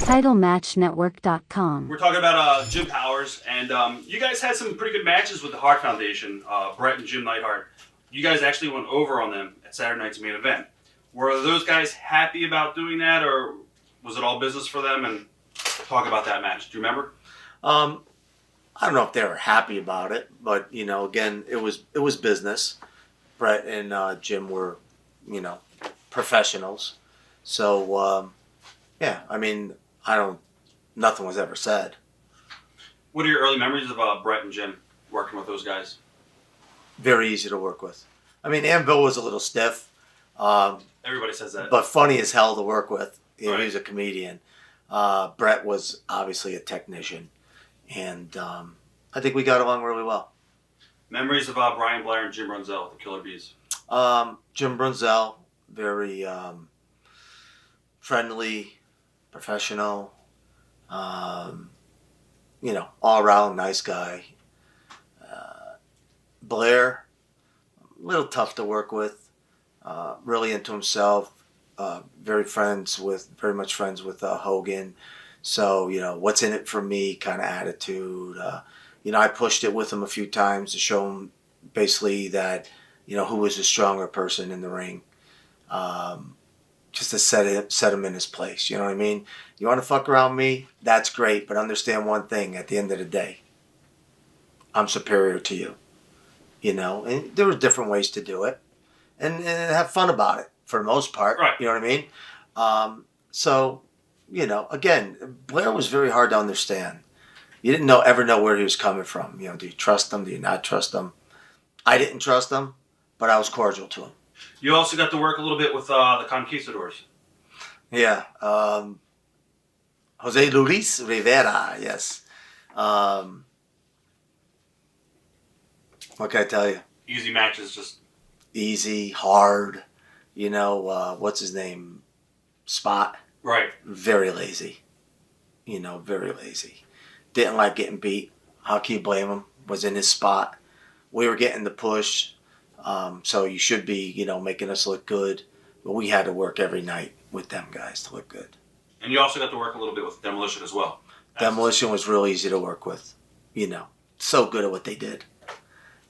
TitleMatchNetwork.com. We're talking about Jim Powers, and you guys had some pretty good matches with the Hart Foundation, Bret and Jim Neidhart. You guys actually went over on them at Saturday night's main event. Were those guys happy about doing that, or was it all business for them? And talk about that match. Do you remember? I don't know if they were happy about it, but again, it was business. Bret and Jim were, professionals. So yeah, I mean, nothing was ever said. What are your early memories of Bret and Jim working with those guys? Very easy to work with. I mean, Anvil was a little stiff. Everybody says that. But funny as hell to work with. Right. He was a comedian. Bret was obviously a technician. And I think we got along really well. Memories of Brian Blair and Jim Brunzell with the Killer Bees. Jim Brunzell, very friendly, professional, all around nice guy. Blair, a little tough to work with, really into himself, very much friends with Hogan. So, what's in it for me kind of attitude. I pushed it with him a few times to show him basically that, who was the stronger person in the ring. Just to set him in his place. You know what I mean? You want to fuck around me? That's great. But understand one thing, at the end of the day, I'm superior to you. And there were different ways to do it. And have fun about it for the most part. Right. You know what I mean? So, again, Blair was very hard to understand. You didn't ever know where he was coming from. Do you trust him? Do you not trust him? I didn't trust him, but I was cordial to him. You also got to work a little bit with the Conquistadors. Yeah. Jose Luis Rivera, yes. What can I tell you? Easy matches, just... Easy, hard. What's his name? Spot. Right. Very lazy. Very lazy. Didn't like getting beat. How can you blame him? Was in his spot. We were getting the push. So you should be, making us look good. But we had to work every night with them guys to look good. And you also got to work a little bit with Demolition as well. Demolition was real easy to work with. So good at what they did.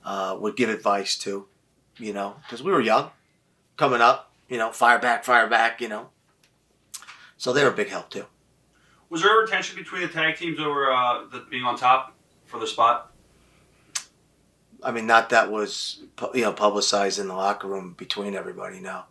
Would give advice too, because we were young, coming up, fire back, So they were a big help too. Was there ever tension between the tag teams over being on top for the spot? I mean, not that was, publicized in the locker room between everybody, no.